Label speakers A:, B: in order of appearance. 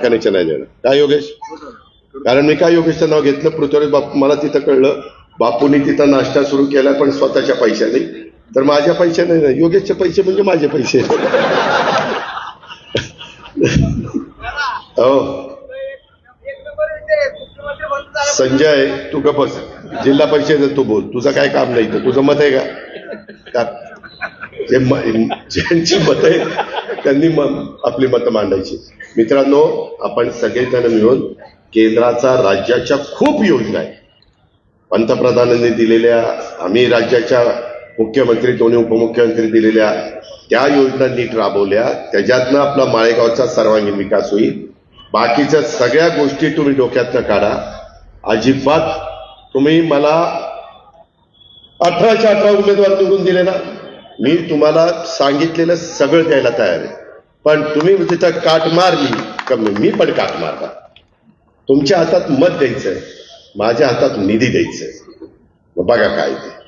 A: कारखान्याच्या नाही देणार. काय योगेश? कारण मी काय योगेशचं नाव घेतलं, पृथ्वीराज बापू, मला तिथं कळलं बापूंनी तिथं नाश्ता सुरू केला पण स्वतःच्या पैशाने, तर माझ्या पैशाने नाही, योगेशचे पैसे म्हणजे माझे पैसे. हो संजय, तू गपस, जिल्हा परिषदेत तू बोल, तुझं काय काम नाही, तर तुझं मत आहे का? ज्यांची मत आहे त्यांनी आपली मतं मांडायची. मित्रांनो, आपण सगळेजण मिळून केंद्राचा राज्याच्या खूप योजना आहे पंतप्रधानांनी दिलेल्या, आम्ही राज्याच्या मुख्यमंत्री दोन्ही उपमुख्यमंत्री दिलेल्या त्या योजना नीट राबवल्या, त्याच्यातनं आपला माळेगावचा सर्वांगीण विकास होईल. बाकीच्या सगळ्या गोष्टी तुम्ही डोक्यातनं काढा. अजिबात तुम्ही मला 18च्या 18 उमेदवार निवडून दिले ना, मी तुम्हाला सांगितलेलं सगळं द्यायला तयार आहे, पण तुम्ही तिथं काट मारली का मी पण काट मारणार. तुमच्या हातात मत द्यायचंय, माझ्या हातात निधी द्यायचंय, बघा काय ते.